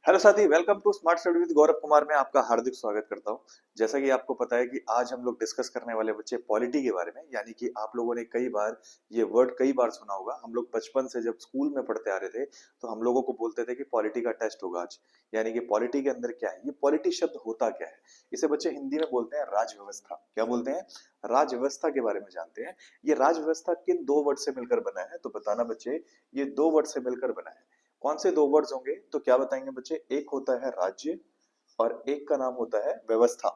Hello साथी, welcome to smart study with Gaurav Kumar में आपका हार्दिक स्वागत करता हूं। जैसा कि आपको पता है कि आज हम लोग डिस्कस करने वाले बच्चे पॉलिटी के बारे में, यानी कि आप लोगों ने कई बार ये वर्ड कई बार सुना होगा। हम लोग बचपन से जब स्कूल में पढ़ते आ रहे थे तो हम लोगों को बोलते थे कि पॉलिटी का टेस्ट होगा आज। यानी कि पॉलिटी के अंदर क्या है, ये पॉलिटी शब्द होता क्या है। इसे बच्चे हिंदी में बोलते हैं राज व्यवस्था। क्या बोलते हैं? राज व्यवस्था के बारे में जानते हैं। ये राज व्यवस्था किन दो वर्ड से मिलकर बना है, तो बताना बच्चे। ये दो वर्ड से मिलकर बना है। कौन से दो वर्ड्स होंगे, तो क्या बताएंगे बच्चे? एक होता है राज्य और एक का नाम होता है व्यवस्था।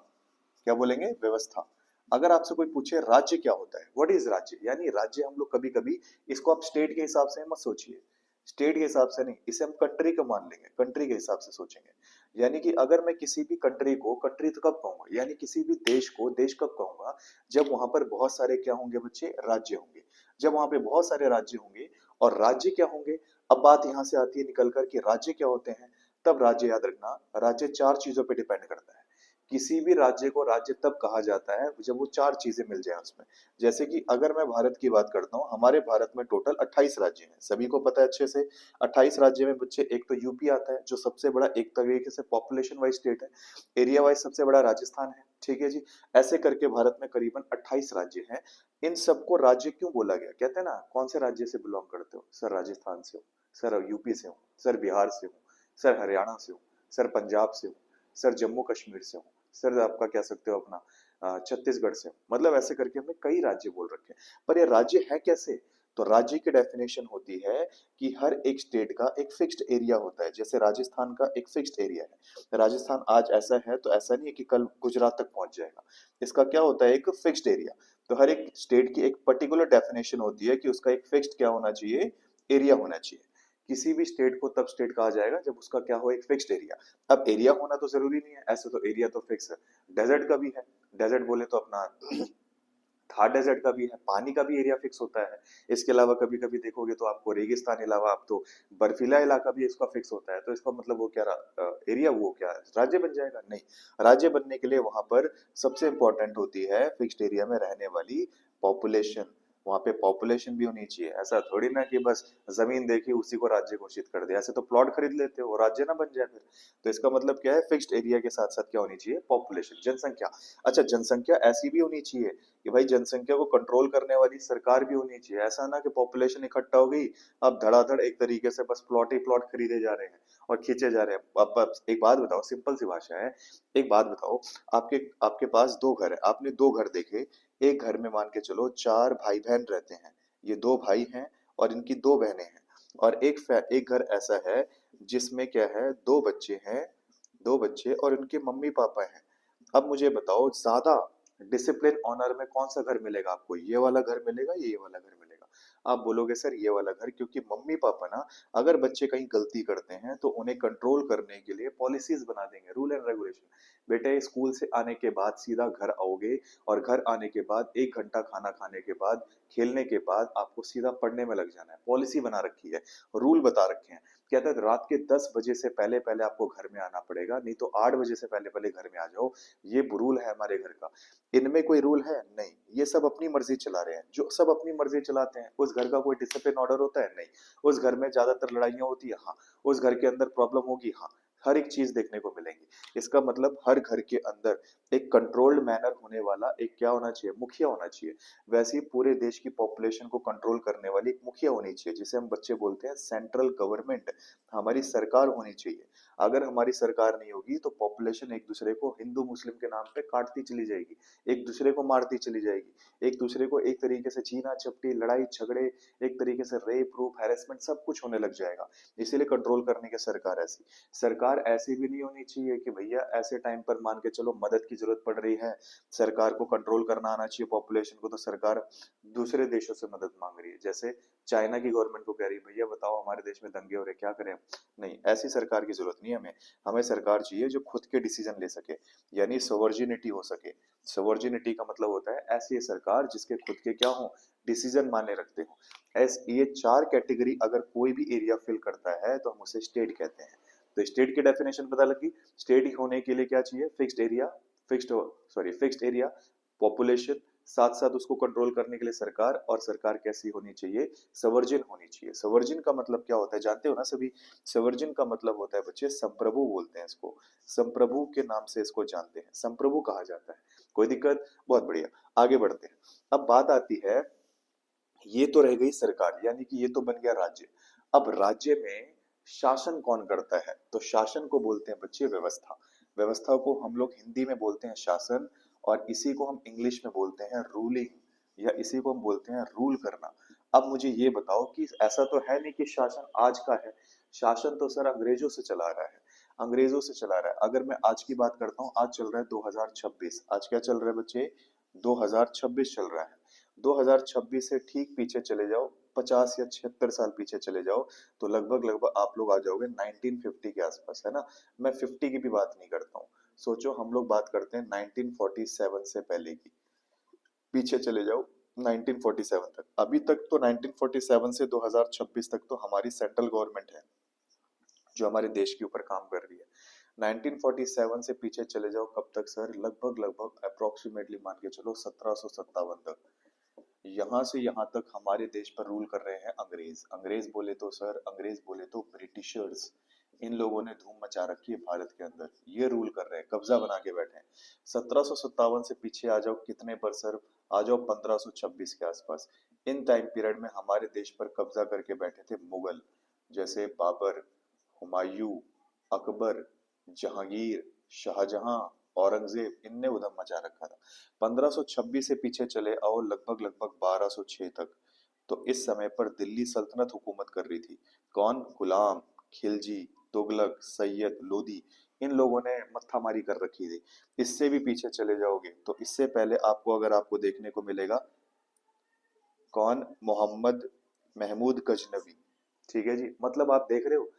क्या बोलेंगे? व्यवस्था। अगर आपसे कोई पूछे राज्य क्या होता है, व्हाट इज राज्य, यानी राज्य हम लोग कभी कभी इसको आप स्टेट के हिसाब से मत सोचिए। स्टेट के हिसाब से नहीं, इसे हम कंट्री का मान लेंगे, कंट्री के हिसाब से सोचेंगे। यानी कि अगर मैं किसी भी कंट्री को कंट्री तो कब कहूंगा, यानी किसी भी देश को देश कब कहूंगा, जब वहां पर बहुत सारे क्या होंगे बच्चे? राज्य होंगे। जब वहां पे बहुत सारे राज्य होंगे। और राज्य क्या होंगे? अब बात यहां से आती है निकल कर कि राज्य क्या होते हैं। तब राज्य याद रखना, राज्य चार चीजों पे डिपेंड करता है। किसी भी राज्य को राज्य तब कहा जाता है जब वो चार चीजें मिल जाए उसमें। जैसे कि अगर मैं भारत की बात करता हूँ, हमारे भारत में टोटल 28 राज्य हैं, सभी को पता है अच्छे से। 28 राज्य में बच्चे एक तो यूपी आता है, जो सबसे बड़ा एक तरीके से पॉपुलेशन वाइज स्टेट है। एरिया वाइज सबसे बड़ा राजस्थान है, ठीक है जी। ऐसे करके भारत में करीबन 28 राज्य हैं। इन सबको राज्य क्यों बोला गया? कहते हैं ना, कौन से राज्य से बिलोंग करते हो? सर राजस्थान से हूँ। सर यूपी से हूँ। सर बिहार से हूँ। सर हरियाणा से हूँ। सर पंजाब से हूँ। सर जम्मू कश्मीर से हूँ। सर आपका कह सकते हो अपना छत्तीसगढ़ से हूँ। मतलब ऐसे करके हमने कई राज्य बोल रखे हैं। पर ये राज्य है कैसे? तो राज्य की डेफिनेशन होती है कि हर एक स्टेट का एक फिक्स्ड एरिया होता है। जैसे राजस्थान का एक फिक्स्ड एरिया है। राजस्थान आज ऐसा है तो ऐसा नहीं है कि कल गुजरात तक पहुंच जाएगा। इसका क्या होता है? एक फिक्स्ड एरिया। तो हर एक स्टेट की एक पर्टिकुलर डेफिनेशन होती है कि उसका एक फिक्स्ड क्या होना चाहिए? एरिया होना चाहिए। किसी भी स्टेट को तब स्टेट कहा जाएगा जब उसका क्या हो? एक फिक्स्ड एरिया। अब एरिया होना तो जरूरी नहीं है, ऐसे तो एरिया तो फिक्स है। डेजर्ट का भी है। डेजर्ट बोले तो अपना थार डेजर्ट का भी है, पानी का भी एरिया फिक्स होता है। इसके अलावा कभी कभी देखोगे तो आपको रेगिस्तान अलावा आप तो बर्फीला इलाका भी इसका फिक्स होता है। तो इसका मतलब वो क्या एरिया, वो क्या राज्य बन जाएगा? नहीं। राज्य बनने के लिए वहां पर सबसे इंपॉर्टेंट होती है फिक्स्ड एरिया में रहने वाली पॉपुलेशन। वहां पे पॉपुलेशन भी होनी चाहिए। ऐसा थोड़ी ना कि बस जमीन देखी उसी को राज्य घोषित कर दिया। ऐसे तो प्लॉट खरीद लेते हो, राज्य ना बन जाए फिर। तो इसका मतलब क्या है? फिक्स्ड एरिया के साथ साथ क्या होनी चाहिए? पॉपुलेशन, जनसंख्या। अच्छा, जनसंख्या ऐसी भी होनी चाहिए कि भाई जनसंख्या को कंट्रोल करने वाली सरकार भी होनी चाहिए। ऐसा ना कि पॉपुलेशन इकट्ठा हो गई, अब धड़ाधड़ एक तरीके से बस प्लॉट ही प्लॉट खरीदे जा रहे हैं और खींचे जा रहे हैं। अब एक बात बताओ, सिंपल सी भाषा है। एक बात बताओ, आपके आपके पास दो घर है, आपने दो घर देखे। एक घर में मान के चलो चार भाई बहन रहते हैं। ये दो भाई हैं और इनकी दो बहनें हैं। और एक घर ऐसा है जिसमें क्या है? दो बच्चे हैं। दो बच्चे और उनके मम्मी पापा हैं। अब मुझे बताओ, ज्यादा डिसिप्लिन ऑनर में कौन सा घर मिलेगा आपको? ये वाला घर मिलेगा, ये वाला घर मिलेगा? आप बोलोगे सर ये वाला घर, क्योंकि मम्मी पापा ना, अगर बच्चे कहीं गलती करते हैं तो उन्हें कंट्रोल करने के लिए पॉलिसीज बना देंगे, रूल एंड रेगुलेशन। बेटे स्कूल से आने के बाद सीधा घर आओगे, और घर आने के बाद 1 घंटा खाना खाने के बाद, खेलने के बाद आपको सीधा पढ़ने में लग जाना है। पॉलिसी बना रखी है, रूल बता रखे हैं। कहता है रात के 10 बजे से पहले पहले आपको घर में आना पड़ेगा, नहीं तो 8 बजे से पहले पहले घर में आ जाओ। ये रूल है हमारे घर का। इनमें कोई रूल है? नहीं। ये सब अपनी मर्जी चला रहे हैं। जो सब अपनी मर्जी चलाते हैं, उस घर का कोई डिसिप्लिन ऑर्डर होता है? नहीं। उस घर में ज्यादातर लड़ाइयां होती है? हाँ। उस घर के अंदर प्रॉब्लम होगी? हाँ। हर एक चीज देखने को मिलेंगी। इसका मतलब हर घर के अंदर एक कंट्रोल्ड मैनर होने वाला एक क्या होना चाहिए? मुखिया होना चाहिए। वैसे ही पूरे देश की पॉपुलेशन को कंट्रोल करने वाली एक मुखिया होनी चाहिए, जिसे हम बच्चे बोलते हैं सेंट्रल गवर्नमेंट। हमारी सरकार होनी चाहिए। अगर हमारी सरकार नहीं होगी तो पॉपुलेशन एक दूसरे को हिंदू मुस्लिम के नाम पे काटती चली जाएगी, एक दूसरे को मारती चली जाएगी, एक दूसरे को एक तरीके से छीना झपटी, लड़ाई झगड़े, एक तरीके से रेप रूप हैरेसमेंट सब कुछ होने लग जाएगा। इसीलिए कंट्रोल करने की सरकार ऐसी। सरकार ऐसी भी नहीं होनी चाहिए कि भैया ऐसे टाइम पर मान के चलो मदद की जरूरत पड़ रही है, सरकार को कंट्रोल करना आना चाहिए पॉपुलेशन को, तो सरकार दूसरे देशों से मदद मांग रही है। जैसे चाइना की गवर्नमेंट को कह रही है भैया बताओ हमारे देश में दंगे हो रहे, क्या करें? नहीं, ऐसी सरकार की जरूरत नहीं है हमें। हमें सरकार चाहिए जो खुद के डिसीजन ले सके, यानी सोवर्जिनिटी हो सके। सोवर्जिनिटी का मतलब होता है ऐसी सरकार जिसके खुद के क्या हो? डिसीजन माने रखते हो। ये चार कैटेगरी अगर कोई भी एरिया फिल करता है तो हम उसे स्टेट कहते हैं। तो स्टेट की डेफिनेशन पता लगी। स्टेट होने के लिए क्या चाहिए? Fixed area, fixed sorry fixed area, population, साथ साथ उसको कंट्रोल करने के लिए सरकार, और सरकार कैसी होनी चाहिए, संवर्जन होनी चाहिए। संवर्जन का मतलब क्या होता है जानते हो ना सभी? संवर्जन का मतलब होता है बच्चे, संप्रभु बोलते हैं इसको, संप्रभु के नाम से इसको जानते हैं, संप्रभु कहा जाता है। कोई दिक्कत? बहुत बढ़िया, आगे बढ़ते हैं। अब बात आती है, ये तो रह गई सरकार, यानी कि ये तो बन गया राज्य। अब राज्य में शासन कौन करता है? तो शासन को बोलते हैं बच्चे व्यवस्था। व्यवस्था को हम लोग हिंदी में बोलते हैं शासन, और इसी को हम इंग्लिश में बोलते हैं रूलिंग, या इसी को हम बोलते हैं रूल करना। अब मुझे ये बताओ कि ऐसा तो है नहीं कि शासन आज का है, शासन तो सर अंग्रेजों से चला रहा है, अंग्रेजों से चला रहा है। अगर मैं आज की बात करता हूँ, आज चल रहा है 2026, आज क्या चल रहा है बच्चे? 2026 चल रहा है। 2026 से ठीक पीछे चले जाओ, 50 या 76 साल पीछे चले जाओ, तो लगभग लगभग आप लोग आ जाओगे 1950 के आसपास, है ना? मैं 50 की भी बात नहीं करता हूँ। सोचो, हम लोग बात करते हैं 1947 से पहले की। पीछे चले जाओ 1947 तक। अभी तक तो 1947 से 2026 तक तो हमारी सेंट्रल गवर्नमेंट है जो हमारे देश के ऊपर काम कर रही है। 1947 से पीछे चले जाओ, कब तक सर? लगभग लगभग अप्रोक्सीमेटली मान के चलो 1757 तक। यहाँ से यहाँ तक हमारे देश पर रूल कर रहे हैं अंग्रेज। अंग्रेज बोले तो सर, अंग्रेज बोले तो ब्रिटिशर्स। इन लोगों ने धूम मचा रखी है भारत के अंदर, ये रूल कर रहे हैं, कब्जा बना के बैठे हैं। 1757 से पीछे आ जाओ, कितने पर सर? आ जाओ 1526 के आसपास। इन टाइम पीरियड में हमारे देश पर कब्जा करके बैठे थे मुगल, जैसे बाबर, हुमायूं, अकबर, जहांगीर, शाहजहां, औरंगजेब, इनने उधम मचा रखा था। 1526 से पीछे चले आओ लगभग लगभग 1206 तक, तो इस समय पर दिल्ली सल्तनत हुकूमत कर रही थी। कौन? गुलाम, खिलजी, तुगलक, सैयद, लोदी, इन लोगों ने मत्थामारी कर रखी थी। इससे भी पीछे चले जाओगे तो इससे पहले आपको, अगर आपको देखने को मिलेगा, कौन? मोहम्मद महमूद गजनवी। ठीक है जी, मतलब आप देख रहे हो,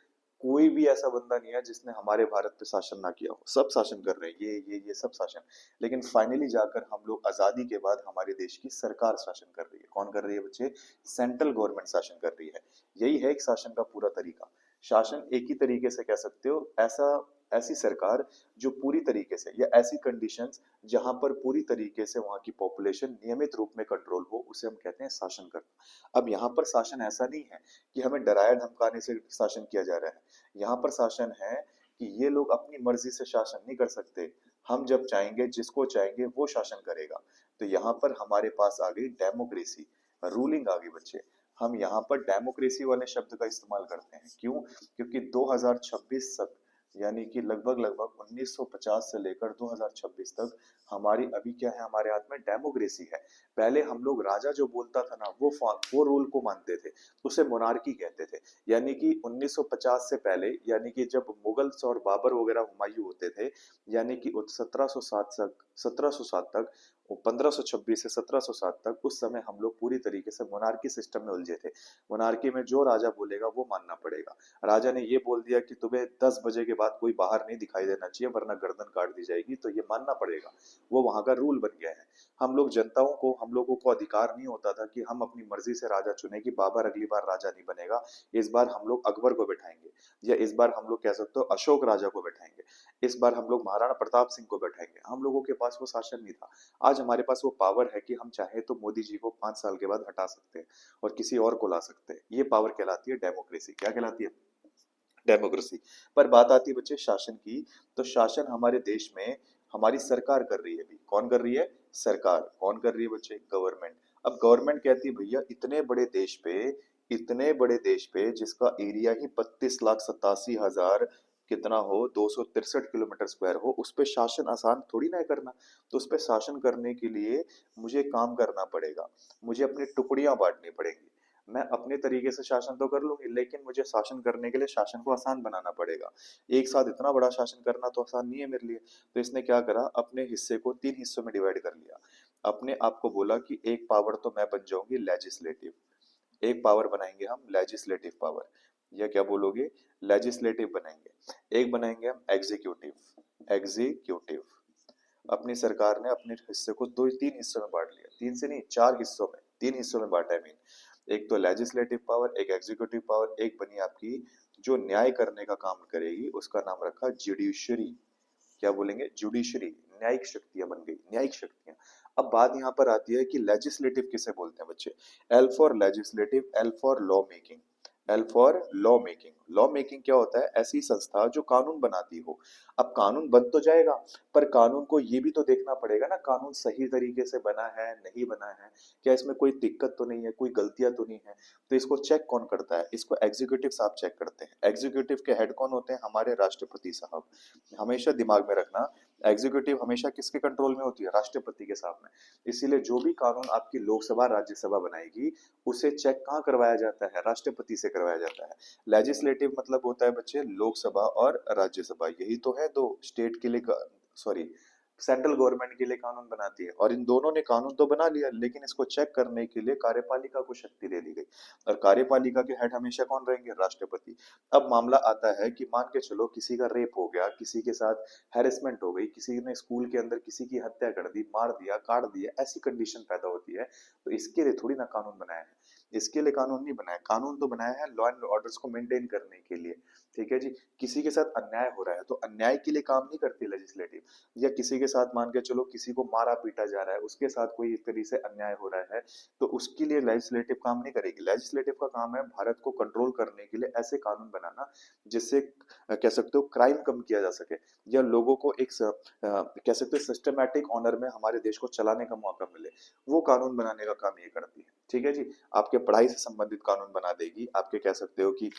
कोई भी ऐसा बंदा नहीं है जिसने हमारे भारत पे शासन ना किया हो, सब शासन कर रहे हैं, ये सब शासन। लेकिन फाइनली जाकर हम लोग आजादी के बाद हमारे देश की सरकार शासन कर रही है। कौन कर रही है बच्चे? सेंट्रल गवर्नमेंट शासन कर रही है। यही है एक शासन का पूरा तरीका। शासन एक ही तरीके से कह सकते हो, ऐसा ऐसी सरकार जो पूरी तरीके से, या ऐसी कंडीशंस जहां पर पूरी तरीके से वहां की पॉपुलेशन नियमित रूप में कंट्रोल हो, उसे हम कहते हैं शासन करना। अब यहाँ पर शासन ऐसा नहीं है कि हमें डराया धमकाने से शासन किया जा रहा है। यहाँ पर शासन है कि ये लोग अपनी मर्जी से शासन नहीं कर सकते, हम जब चाहेंगे, जिसको चाहेंगे वो शासन करेगा। तो यहाँ पर हमारे पास आ गई डेमोक्रेसी, रूलिंग आ गई बच्चे। हम यहाँ पर डेमोक्रेसी वाले शब्द का इस्तेमाल करते हैं, क्यों? क्योंकि 2026 तक, यानी कि लगभग लगभग 1950 से लेकर 2026 तक हमारी अभी क्या है, हमारे हाथ में डेमोक्रेसी है। पहले हम लोग राजा जो बोलता था ना, वो रूल को मानते थे, उसे मोनार्की कहते थे। यानी कि 1950 से पहले, यानी कि जब मुगल्स और बाबर वगैरह, हुमायूं होते थे, यानी कि 1707 तक, 1707 तक, 1526 से 1707 तक, उस समय हम लोग पूरी तरीके से मोनार्की सिस्टम में उलझे थे। मोनार्की में जो राजा बोलेगा वो मानना पड़ेगा। राजा ने ये बोल दिया कि तुम्हें 10 बजे के बाद कोई बाहर नहीं दिखाई देना चाहिए वरना गर्दन काट दी जाएगी, तो ये मानना पड़ेगा। वो वहां का रूल बन गया है। हम लोगों को अधिकार नहीं होता था कि हम अपनी मर्जी से राजा चुने कि बाबर अगली बार राजा नहीं बनेगा, इस बार हम लोग अकबर को बैठाएंगे, या इस बार हम लोग कह सकते हो अशोक राजा को बैठाएंगे, इस बार हम लोग महाराणा प्रताप सिंह को बैठाएंगे। हम लोगों के पास वो शासन नहीं था। आज हमारे पास वो पावर है कि हम चाहे तो मोदी जी को 5 साल के बाद हटा सकते हैं और किसी और को ला सकते हैं। ये पावर कहलाती है डेमोक्रेसी। क्या कहलाती है? डेमोक्रेसी। पर बात आती है बच्चे शासन की, तो शासन हमारे देश में हमारी सरकार कर रही है। अभी कौन कर रही है? सरकार। कौन कर रही है बच्चे? गवर्नमेंट। अब गवर्नमेंट कहती है भैया, इतने बड़े देश पे जिसका एरिया ही 32,87,000 कितना हो, 263 किलोमीटर स्क्वायर हो, उस पे शासन आसान थोड़ी ना है करना। तो उस पे शासन करने के लिए मुझे काम करना पड़ेगा, मुझे अपनी टुकड़ियां बांटनी पड़ेंगी। मैं अपने तरीके से शासन तो कर लूंगी, लेकिन मुझे शासन करने के लिए शासन को आसान बनाना पड़ेगा। एक साथ इतना बड़ा शासन करना तो आसान नहीं है मेरे लिए। तो इसने क्या करा, अपने हिस्से को 3 हिस्सों में डिवाइड कर लिया। अपने आप को बोला कि एक पावर तो मैं बन जाऊंगी लेजिस्लेटिव, एक पावर बनाएंगे हम लेजिस्लेटिव पावर, या क्या बोलोगे? लेजिस्लेटिव बनाएंगे। एक बनाएंगे हम एग्जीक्यूटिव। एग्जीक्यूटिव। अपनी सरकार ने अपने हिस्से को 3 हिस्सों में बांट लिया, 3 से नहीं 4 हिस्सों में, 3 हिस्सों में बांटा है मीन। एक तो लेजिस्लेटिव पावर, एक एग्जीक्यूटिव पावर, एक बनी आपकी जो न्याय करने का काम करेगी, उसका नाम रखा जुडिशरी। क्या बोलेंगे? जुडिशरी। न्यायिक शक्तियां बन गई, न्यायिक शक्तियां। अब बात यहाँ पर आती है कि लेजिस्लेटिव किसे बोलते हैं बच्चे। L for legislative, L for law making. L for law making. Law making क्या होता है? ऐसी संस्था जो कानून बनाती हो। अब कानून बन तो जाएगा, पर कानून को ये भी तो देखना पड़ेगा ना, कानून सही तरीके से बना है नहीं बना है, क्या इसमें कोई दिक्कत तो नहीं है, कोई गलतियां तो नहीं है। तो इसको चेक कौन करता है? इसको एग्जीक्यूटिव साहब चेक करते हैं। एग्जीक्यूटिव के हेड कौन होते हैं? हमारे राष्ट्रपति साहब। हमेशा दिमाग में रखना, एग्जीक्यूटिव हमेशा किसके कंट्रोल में होती है? राष्ट्रपति के सामने। इसीलिए जो भी कानून आपकी लोकसभा राज्यसभा बनाएगी, उसे चेक कहाँ करवाया जाता है? राष्ट्रपति से करवाया जाता है। लेजिस्लेटिव मतलब होता है बच्चे लोकसभा और राज्यसभा, यही तो है दो स्टेट के लिए, सॉरी, सेंट्रल गवर्नमेंट के लिए कानून बनाती है। और इन दोनों ने कानून तो बना लिया, लेकिन इसको चेक करने के लिए कार्यपालिका को शक्ति दे दी गई। और कार्यपालिका के हेड हमेशा कौन रहेंगे? राष्ट्रपति। अब मामला आता है कि मान के चलो किसी का रेप हो गया, किसी के साथ हैरेसमेंट हो गई, किसी ने स्कूल के अंदर किसी की हत्या कर दी, मार दिया, काट दिया, ऐसी कंडीशन पैदा होती है। तो इसके लिए थोड़ी ना कानून बनाया है, इसके लिए कानून नहीं बनाया। कानून तो बनाया है लॉ एंड ऑर्डर्स को मेंटेन करने के लिए। ठीक है जी। किसी के साथ अन्याय हो रहा है तो अन्याय के लिए काम नहीं करती लेजिस्लेटिव। या किसी के साथ मान के चलो किसी को मारा पीटा जा रहा है, उसके साथ कोई इस तरीके से अन्याय हो रहा है, तो उसके लिए लेजिस्लेटिव काम नहीं करेगी। लेजिस्लेटिव का काम है भारत को कंट्रोल करने के लिए ऐसे कानून बनाना जिससे कह सकते हो क्राइम कम किया जा सके, या लोगों को एक कह सकते हो सिस्टमैटिक ऑनर में हमारे देश को चलाने का मौका मिले। वो कानून बनाने का काम ये करती है। ठीक है जी। आपके पढ़ाई से संबंधित कानून बना देगी, आपके कह सकते हो कि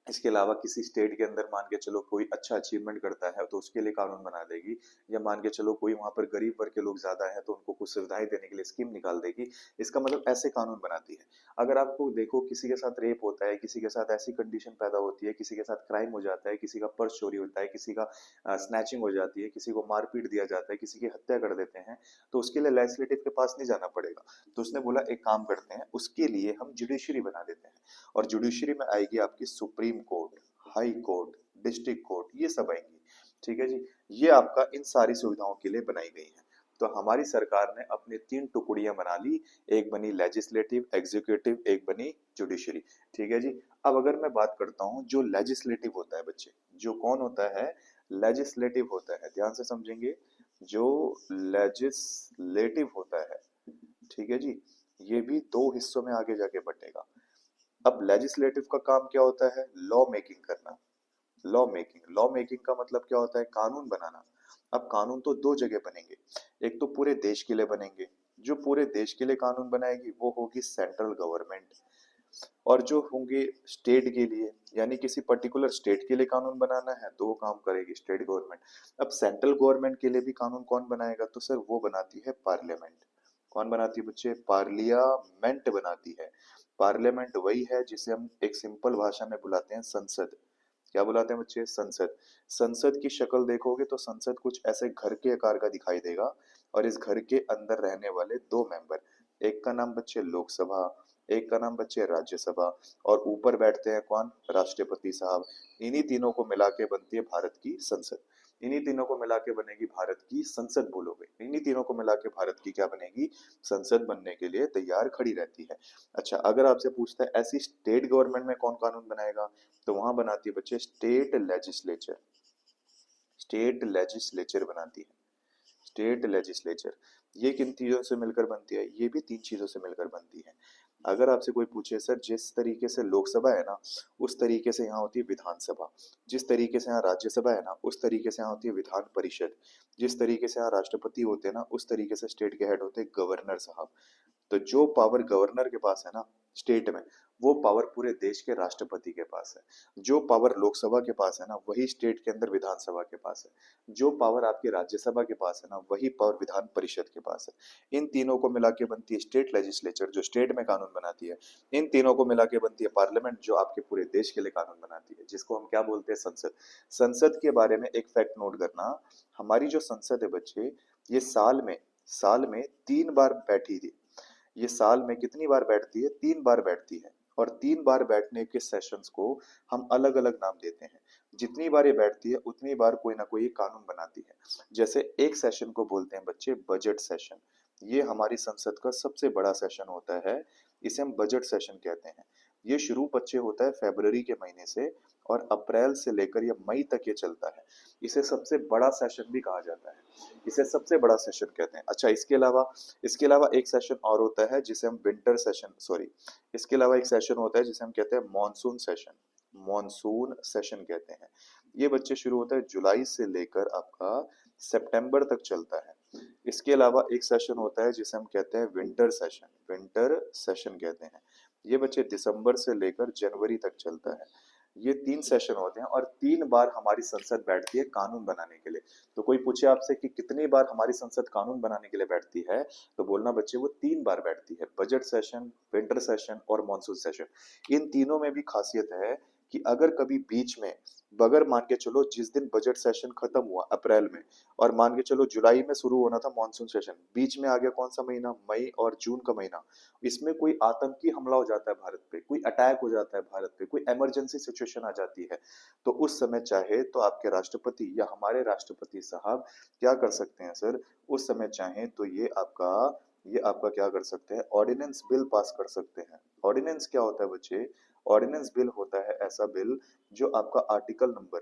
इसके अलावा किसी स्टेट के अंदर मान के चलो कोई अच्छा अचीवमेंट करता है तो उसके लिए कानून बना देगी। या मान के चलो कोई वहां पर गरीब वर्ग के लोग ज्यादा है तो उनको कुछ सुविधाएं देने के लिए स्कीम निकाल देगी। इसका मतलब ऐसे कानून बनाती है। अगर आपको देखो किसी के साथ रेप होता है, किसी के साथ ऐसी कंडीशन पैदा होती है, किसी के साथ क्राइम हो जाता है, किसी का पर्स चोरी होता है, किसी का स्नैचिंग हो जाती है, किसी को मारपीट दिया जाता है, किसी की हत्या कर देते हैं, तो उसके लिए लेजिस्लेटिव के पास नहीं जाना पड़ेगा। तो उसने बोला एक काम करते हैं, उसके लिए हम जुडिशरी बना देते हैं। और जुडिशरी में आएगी आपकी supreme court, high court, district court, ये सब आएंगी। ठीक है जी। ये आपका इन सारी सुविधाओं के लिए बनाई गई है। तो हमारी सरकार ने अपने तीन टुकड़ियां बना ली, एक बनी लेजिस्लेटिव, एग्जीक्यूटिव, एक बनी जुडिशरी। ठीक है जी। अब अगर मैं बात करता हूं जो लेजिस्लेटिव होता है बच्चे, जो कौन होता है? लेजिस्लेटिव होता है, ध्यान से समझेंगे। जो लेजिस्लेटिव होता है, ठीक है जी, ये भी दो हिस्सों में आगे जाके बटेगा। अब लेजिस्लेटिव का काम क्या होता है? लॉ मेकिंग करना। लॉ मेकिंग, लॉ मेकिंग का मतलब क्या होता है? कानून बनाना। अब कानून तो दो जगह बनेंगे, एक तो पूरे देश के लिए बनेंगे। जो पूरे देश के लिए कानून बनाएगी वो होगी सेंट्रल गवर्नमेंट। और जो होंगे स्टेट के लिए, यानी किसी पर्टिकुलर स्टेट के लिए कानून बनाना है तो वो काम करेगी स्टेट गवर्नमेंट। अब सेंट्रल गवर्नमेंट के लिए भी कानून कौन बनाएगा? तो सर वो बनाती है पार्लियामेंट। कौन बनाती है बच्चे? पार्लियामेंट बनाती है। पार्लियामेंट वही है जिसे हम एक सिंपल भाषा में बुलाते हैं संसद। क्या बुलाते हैं बच्चे? संसद। संसद की शक्ल देखोगे तो संसद कुछ ऐसे घर के आकार का दिखाई देगा। और इस घर के अंदर रहने वाले दो मेंबर, एक का नाम बच्चे लोकसभा, एक का नाम बच्चे राज्यसभा। और ऊपर बैठते हैं कौन? राष्ट्रपति साहब। इन्हीं तीनों को मिला के बनती है भारत की संसद। इन्हीं तीनों को मिला के बनेगी भारत की संसद, बोलोगे? इन्हीं तीनों को मिला के भारत की क्या बनेगी? संसद बनने के लिए तैयार खड़ी रहती है। अच्छा, अगर आपसे पूछता है ऐसी स्टेट गवर्नमेंट में कौन कानून बनाएगा, तो वहां बनाती है बच्चे स्टेट लेजिस्लेचर। स्टेट लेजिस्लेचर बनाती है। State legislature. ये किन चीजों से मिलकर बनती है? ये भी तीन चीजों से मिलकर बनती है। अगर आपसे कोई पूछे सर जिस तरीके से लोकसभा है ना, उस तरीके से यहाँ होती है विधानसभा। जिस तरीके से यहाँ राज्यसभा है ना, उस तरीके से यहाँ होती है विधान परिषद। जिस तरीके से यहाँ राष्ट्रपति होते हैं ना, उस तरीके से स्टेट के हेड होते हैं गवर्नर साहब। तो जो पावर गवर्नर के पास है ना स्टेट में, वो पावर पूरे देश के राष्ट्रपति के पास है। जो पावर लोकसभा के पास है ना, वही स्टेट के अंदर विधानसभा के पास है। जो पावर आपकी राज्यसभा के पास है ना, वही पावर विधान परिषद के पास है। इन तीनों को मिला के बनती है स्टेट लेजिस्लेचर, जो स्टेट में कानून बनाती है। इन तीनों को मिला के बनती है पार्लियामेंट, जो आपके पूरे देश के लिए कानून बनाती है, जिसको हम क्या बोलते हैं? संसद। संसद के बारे में एक फैक्ट नोट करना, हमारी जो संसद है बच्चे, ये साल में 3 बार बैठी थी। ये साल में कितनी बार बैठती है? 3 बार बैठती है। और 3 बार बैठने के सेशंस को हम अलग अलग नाम देते हैं। जितनी बार ये बैठती है उतनी बार कोई ना कोई कानून बनाती है। जैसे एक सेशन को बोलते हैं बच्चे बजट सेशन। ये हमारी संसद का सबसे बड़ा सेशन होता है, इसे हम बजट सेशन कहते हैं। ये शुरू बच्चे होता है फरवरी के महीने से और अप्रैल से लेकर ये मई तक ये चलता है। इसे सबसे बड़ा सेशन भी कहा जाता है। इसे सबसे बड़ा सेशन कहते हैं। अच्छा, इसके अलावा एक सेशन और होता है जिसे हम विंटर सेशन, सॉरी, इसके अलावा एक सेशन होता है जिसे हम कहते हैं मॉनसून सेशन। मॉनसून सेशन कहते हैं। ये बच्चे शुरू होता है जुलाई से लेकर आपका सितंबर तक चलता है। इसके अलावा एक सेशन होता है जिसे हम कहते हैं विंटर सेशन। विंटर सेशन कहते हैं। ये बच्चे दिसंबर से लेकर जनवरी तक चलता है। ये 3 सेशन होते हैं और 3 बार हमारी संसद बैठती है कानून बनाने के लिए। तो कोई पूछे आपसे कि कितनी बार हमारी संसद कानून बनाने के लिए बैठती है, तो बोलना बच्चे वो 3 बार बैठती है। बजट सेशन, विंटर सेशन और मॉनसून सेशन। इन तीनों में भी खासियत है कि अगर कभी बीच में, बगैर मान के चलो जिस दिन बजट सेशन खत्म हुआ अप्रैल में, और मान के चलो जुलाई में शुरू होना था मॉनसून सेशन, बीच में आ गया कौन सा महीना, मई और जून का महीना, इसमें कोई आतंकी हमला हो जाता है भारत पे, कोई अटैक हो जाता है भारत पे, कोई इमरजेंसी सिचुएशन आ जाती है, तो उस समय चाहे तो आपके राष्ट्रपति या हमारे राष्ट्रपति साहब क्या कर सकते हैं सर, उस समय चाहे तो ये आपका क्या कर सकते हैं, ऑर्डिनेंस बिल पास कर सकते हैं। ऑर्डिनेंस क्या होता है बच्चे? ऑर्डिनेंस बिल होता है ऐसा बिल जो आपका आर्टिकल नंबर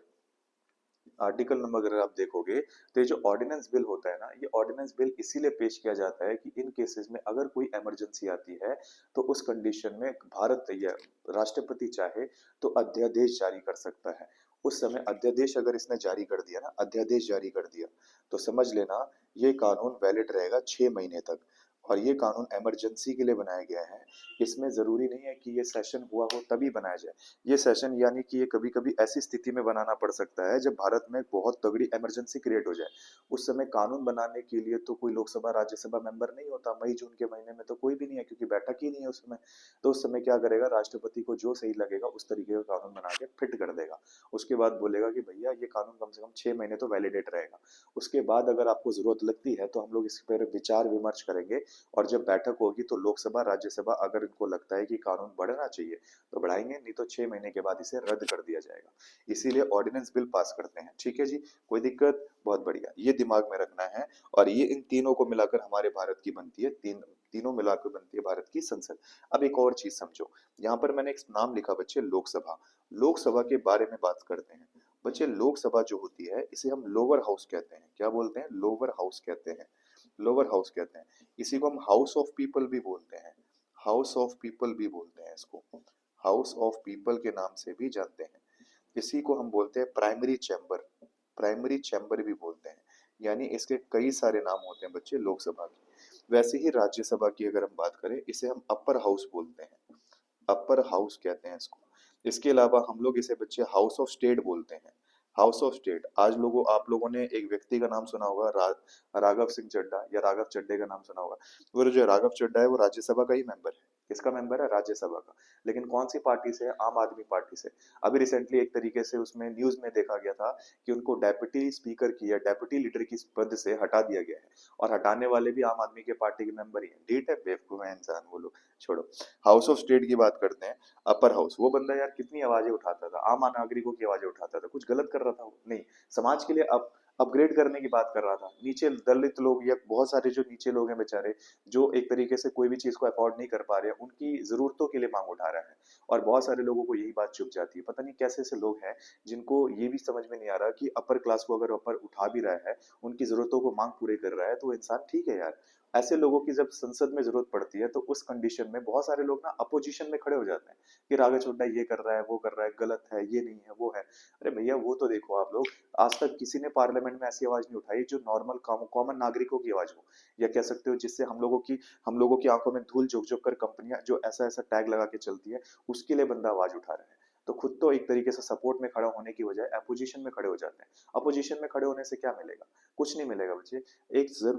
अगर आप देखोगे, तो ये जो ऑर्डिनेंस बिल होता है ना, ये ऑर्डिनेंस बिल इसीलिए पेश किया जाता है कि इन केसेस में अगर कोई इमरजेंसी आती है, तो उस कंडीशन में भारत या राष्ट्रपति चाहे तो अध्यादेश जारी कर सकता है। उस समय अध्यादेश अगर इसने जारी कर दिया ना, अध्यादेश जारी कर दिया, तो समझ लेना ये कानून वैलिड रहेगा 6 महीने तक। और ये कानून इमरजेंसी के लिए बनाया गया है। इसमें जरूरी नहीं है कि ये सेशन हुआ हो तभी बनाया जाए। ये सेशन यानी कि ये कभी कभी ऐसी स्थिति में बनाना पड़ सकता है जब भारत में बहुत तगड़ी इमरजेंसी क्रिएट हो जाए। उस समय कानून बनाने के लिए तो कोई लोकसभा राज्यसभा मेंबर नहीं होता, मई जून के महीने में तो कोई भी नहीं है क्योंकि बैठक ही नहीं है उस समय। तो उस समय क्या करेगा, राष्ट्रपति को जो सही लगेगा उस तरीके का कानून बना के फिट कर देगा। उसके बाद बोलेगा कि भैया ये कानून कम से कम 6 महीने तो वैलिडेट रहेगा। उसके बाद अगर आपको जरूरत लगती है तो हम लोग इस पर विचार विमर्श करेंगे, और जब बैठक होगी तो लोकसभा राज्यसभा अगर इनको लगता है कि कानून बढ़ना चाहिए तो बढ़ाएंगे, नहीं तो 6 महीने के बाद इसे रद्द कर दिया जाएगा। इसीलिए ऑर्डिनेंस बिल पास करते हैं। ठीक है जी, कोई दिक्कत? बहुत बढ़िया, ये दिमाग में रखना है। और ये इन तीनों को मिलाकर हमारे भारत की बनती है, तीनों मिलाकर बनती है भारत की संसद। अब एक और चीज समझो, यहाँ पर मैंने एक नाम लिखा बच्चे, लोकसभा। लोकसभा के बारे में बात करते हैं। बच्चे लोकसभा जो होती है इसे हम लोअर हाउस कहते हैं। क्या बोलते हैं? लोअर हाउस कहते हैं। लोअर हाउस कहते हैं। इसी को हम हाउस ऑफ पीपल भी बोलते हैं। हाउस ऑफ पीपल भी बोलते हैं इसको। हाउस ऑफ पीपल के नाम से भी जानते हैं। इसी को हम बोलते हैं प्राइमरी चैम्बर। प्राइमरी चैम्बर भी बोलते हैं। यानी इसके कई सारे नाम होते हैं बच्चे लोकसभा के। वैसे ही राज्यसभा की अगर हम बात करें, इसे हम अपर हाउस बोलते हैं। अपर हाउस कहते हैं इसको। इसके अलावा हम लोग इसे बच्चे हाउस ऑफ स्टेट बोलते हैं। House of state. आप लोगों ने एक व्यक्ति का नाम सुना होगा, राघव सिंह चड्ढा, या राघव चड्ढे का नाम सुना होगा। वो जो राघव चड्ढा है वो राज्यसभा का ही मेंबर है। किसका मेंबर है? राज्यसभा का। लेकिन कौन सी पार्टी से है? आम आदमी पार्टी से। अभी रिसेंटली एक तरीके से उसमें न्यूज में देखा गया था कि उनको डेप्यूटी स्पीकर की या डेप्यूटी लीडर की पद से हटा दिया गया है। और हटाने वाले भी आम आदमी के पार्टी के मेंबर ही है। ठीक है, बेवकूफ है इंसान, बोलो छोड़ो। हाउस ऑफ स्टेट की बात करते हैं। अपर हाउस, वो बंदा यार कितनी आवाजें उठाता था, आम नागरिकों की आवाजें उठाता था। कुछ गलत कर रहा था वो? नहीं, समाज के लिए अपग्रेड करने की बात कर रहा था। नीचे दलित लोग या बहुत सारे जो नीचे लोग हैं बेचारे, जो एक तरीके से कोई भी चीज को अफोर्ड नहीं कर पा रहे हैं, उनकी जरूरतों के लिए मांग उठा रहा है। और बहुत सारे लोगों को यही बात चुभ जाती है। पता नहीं कैसे ऐसे लोग हैं जिनको ये भी समझ में नहीं आ रहा कि अपर क्लास को अगर ऊपर उठा भी रहा है, उनकी जरूरतों को मांग पूरे कर रहा है, तो वो इंसान ठीक है यार। ऐसे लोगों की जब संसद में जरूरत पड़ती है तो उस कंडीशन में बहुत सारे लोग ना अपोजिशन में खड़े हो जाते हैं कि राघव चड्ढा ये कर रहा है, वो कर रहा है, गलत है, ये नहीं है, वो है। अरे भैया वो तो देखो आप लोग, आज तक किसी ने पार्लियामेंट में ऐसी आवाज नहीं उठाई जो नॉर्मल कॉमन नागरिकों की आवाज हो, या कह सकते हो जिससे हम लोगों की आंखों में धूल झोंक झोंक कर कंपनियां जो ऐसा ऐसा टैग लगा के चलती है, उसके लिए बंदा आवाज उठा रहा है। तो खुद तो एक तरीके से सपोर्ट में खड़ा होने की बजाय अपोजिशन में खड़े हो जाते हैं। अपोजिशन में खड़े होने से क्या मिलेगा? कुछ नहीं मिलेगा बच्चे।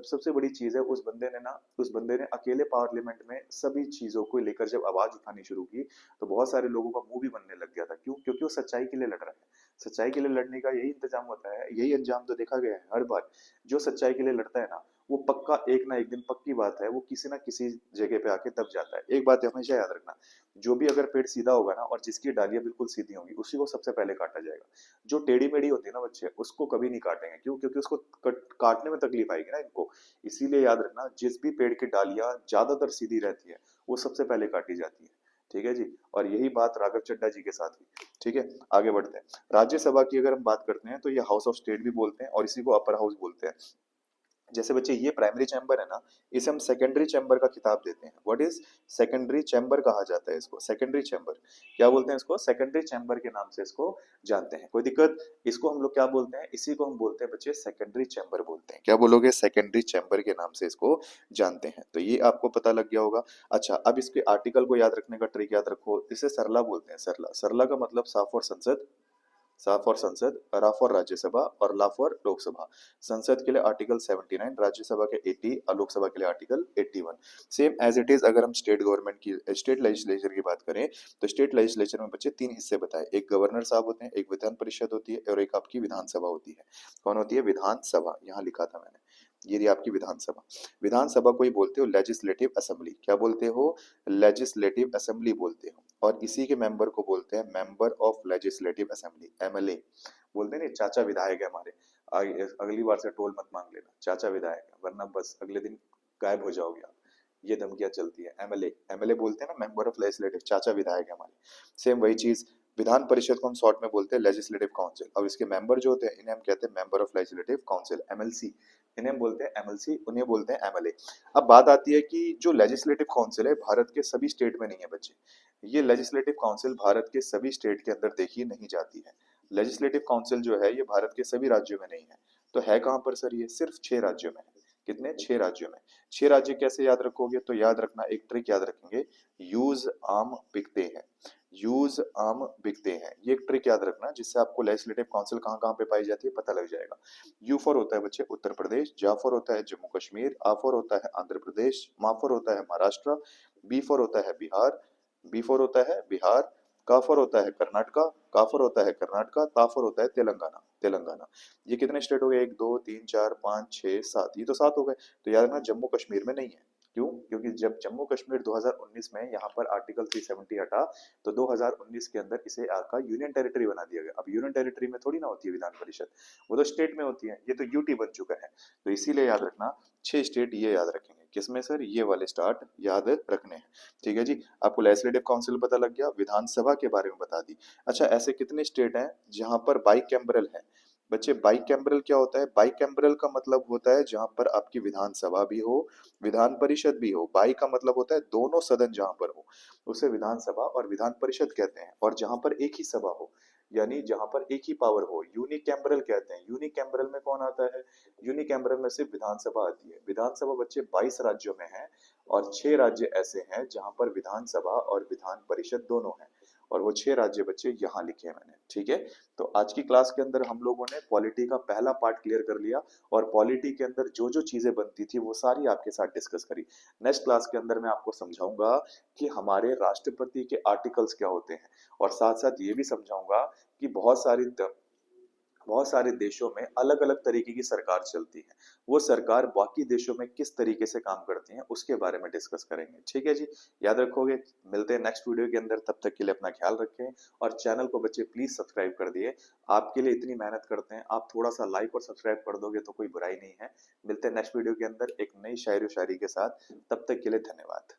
सबसे बड़ी चीज है, उस बंदे ने अकेले पार्लियामेंट में सभी चीजों को लेकर जब आवाज उठानी शुरू की, तो बहुत सारे लोगों का मुंह भी बनने लग गया था। क्यों? क्योंकि वो सच्चाई के लिए लड़ रहा है। सच्चाई के लिए लड़ने का यही इंतजाम होता है, यही अंजाम तो देखा गया है हर बार। जो सच्चाई के लिए लड़ता है ना, वो पक्का एक ना एक दिन, पक्की बात है, वो किसी ना किसी जगह पे आके दब जाता है। एक बात हमेशा याद रखना, जो भी अगर पेड़ सीधा होगा ना और जिसकी डालियां बिल्कुल सीधी होंगी, उसी को सबसे पहले काटा जाएगा। जो टेढ़ी मेढ़ी होती है ना बच्चे, उसको कभी नहीं काटेंगे। क्यों? क्योंकि उसको काटने में तकलीफ आएगी ना इनको। इसीलिए याद रखना, जिस भी पेड़ की डालियां ज्यादातर सीधी रहती है, वो सबसे पहले काटी जाती है। ठीक है जी। और यही बात राघव चड्ढा जी के साथ हुई। ठीक है, आगे बढ़ते हैं। राज्यसभा की अगर हम बात करते हैं तो ये हाउस ऑफ स्टेट भी बोलते हैं और इसी को अपर हाउस बोलते हैं। जैसे बच्चे ये प्राइमरी चैम्बर है ना, इसे हम सेकेंडरी चैम्बर का खिताब देते हैं। व्हाट इज सेकेंडरी चैम्बर कहा जाता है इसको, सेकेंडरी चैम्बर क्या बोलते हैं इसको, सेकेंडरी चैम्बर के नाम से इसको जानते हैं। कोई दिक्कत? इसको हम लोग क्या बोलते हैं, इसी को हम बोलते हैं बच्चे सेकेंडरी चैम्बर बोलते हैं। क्या बोलोगे? सेकेंडरी चैम्बर के नाम से इसको जानते हैं। तो ये आपको पता लग गया होगा। अच्छा, अब इसके आर्टिकल को याद रखने का ट्रिक याद रखो। इसे सरला बोलते हैं, सरला। सरला का मतलब सा फॉर संसद, सा फॉर संसद, रा फॉर राज्यसभा और ला फॉर लोकसभा। संसद के लिए आर्टिकल 79, राज्यसभा के 80 और लोकसभा के लिए article 81। Same as it is अगर हम स्टेट गवर्नमेंट की, स्टेट लेजिस्लेचर की बात करें तो स्टेट लेजिस्लेचर में बच्चे तीन हिस्से बताए। एक गवर्नर साहब होते हैं, एक विधान परिषद होती है और एक आपकी विधानसभा होती है। कौन होती है? विधानसभा, यहाँ लिखा था मैंने, ये रही आपकी विधानसभा। विधानसभा को ही बोलते हो लेजिस्लेटिव असेंबली। क्या बोलते हो? लेजिस्लेटिव असेंबली बोलते हो। और इसी के मेंबर को बोलते हैं member of legislative assembly, MLA बोलते हैं। नहीं, चाचा विधायक है हमारे। अगली बार से टोल मत मांग लेना, चाचा विधायक है, वरना बस अगले दिन गायब हो जाओगे आप। ये धमकियां चलती है। एमएलए, एमएलए बोलते हैं ना, मेंबर ऑफ लेजिस्लेटिव, चाचा विधायक है हमारे। सेम वही चीज विधान परिषद को हम शॉर्ट में बोलते हैं लेजिस्लेटिव काउंसिल। और इसके मेंबर जो होते हैं इन्हें हम कहते हैं member of legislative council, MLC. इन्हें बोलते हैं एमएलसी, उन्हें बोलते हैं एमएलए। अब बात आती है कि जो लेजिस्लेटिव काउंसिल है भारत के सभी स्टेट में नहीं है बच्चे। ये लेजिस्लेटिव काउंसिल भारत के सभी स्टेट के अंदर देखी नहीं जाती है। लेजिस्लेटिव काउंसिल जो है ये भारत के सभी राज्यों में नहीं है। तो है कहाँ पर सर? ये सिर्फ 6 राज्यों में है। कितने? 6 राज्यों में। 6 राज्य कैसे याद रखोगे? तो याद रखना, एक ट्रिक याद रखेंगे, यूज आम बिकते हैं। यूज आम बिकते हैं, ये एक ट्रिक याद रखना जिससे आपको लेजिस्लेटिव काउंसिल कहाँ कहाँ पे पाई जाती है पता लग जाएगा। यू फॉर होता है बच्चे उत्तर प्रदेश, जा फॉर होता है जम्मू कश्मीर, आ फॉर होता है आंध्र प्रदेश, मा फॉर होता है महाराष्ट्र, बी फॉर होता है बिहार, बी फॉर होता है बिहार, का फॉर होता है कर्नाटका, का फॉर होता है कर्नाटका, ता फॉर होता है तेलंगाना, तेलंगाना। ये कितने स्टेट हो गए? 1 2 3 4 5 6 7, ये तो 7 हो गए। तो याद रखना जम्मू कश्मीर में नहीं है। क्यों? क्योंकि जब जम्मू कश्मीर 2019 में यहाँ पर आर्टिकल 370 हटा तो 2019 के अंदर इसे आपका यूनियन टेरिटरी बना दिया गया। अब यूनियन टेरिटरी में थोड़ी ना होती है विधान परिषद, वो तो स्टेट में होती है। ये तो यूटी बन चुका है। तो इसीलिए याद रखना 6 स्टेट ये याद रखेंगे। किसमें सर? ये वाले स्टार्ट याद रखने हैं। ठीक है जी। आपको लेजिस्लेटिव काउंसिल पता लग गया, विधानसभा के बारे में बता दी। अच्छा, ऐसे कितने स्टेट हैं जहां पर बाइकैम्बरल है? बच्चे बाइकैम्बरल क्या होता है? बाइकैम्बरल का मतलब होता है जहां पर आपकी विधानसभा भी हो, विधान परिषद भी हो। बाई का मतलब होता है दोनों सदन जहां पर हो, उसे विधानसभा और विधान परिषद कहते हैं। और जहां पर एक ही सभा हो, यानी जहां पर एक ही पावर हो, यूनिकैम्बरल कहते हैं। यूनिकैम्बरल में कौन आता है? यूनिकैम्बरल में सिर्फ विधानसभा आती है। विधानसभा बच्चे 22 राज्यों में है और 6 राज्य ऐसे हैं जहां पर विधानसभा और विधान परिषद दोनों हैं। और वो 6 राज्य बच्चे यहाँ लिखे हैं मैंने। ठीक है, तो आज की क्लास के अंदर हम लोगों ने पॉलिटी का पहला पार्ट क्लियर कर लिया और पॉलिटी के अंदर जो जो चीजें बनती थी वो सारी आपके साथ डिस्कस करी। नेक्स्ट क्लास के अंदर मैं आपको समझाऊंगा कि हमारे राष्ट्रपति के आर्टिकल्स क्या होते हैं और साथ साथ ये भी समझाऊंगा कि बहुत सारे देशों में अलग अलग तरीके की सरकार चलती है। वो सरकार बाकी देशों में किस तरीके से काम करती है उसके बारे में डिस्कस करेंगे। ठीक है जी, याद रखोगे। मिलते हैं नेक्स्ट वीडियो के अंदर, तब तक के लिए अपना ख्याल रखें और चैनल को बच्चे प्लीज सब्सक्राइब कर दिए। आपके लिए इतनी मेहनत करते हैं, आप थोड़ा सा लाइक और सब्सक्राइब कर दोगे तो कोई बुराई नहीं है। मिलते हैं नेक्स्ट वीडियो के अंदर एक नई शायरी के साथ। तब तक के लिए धन्यवाद।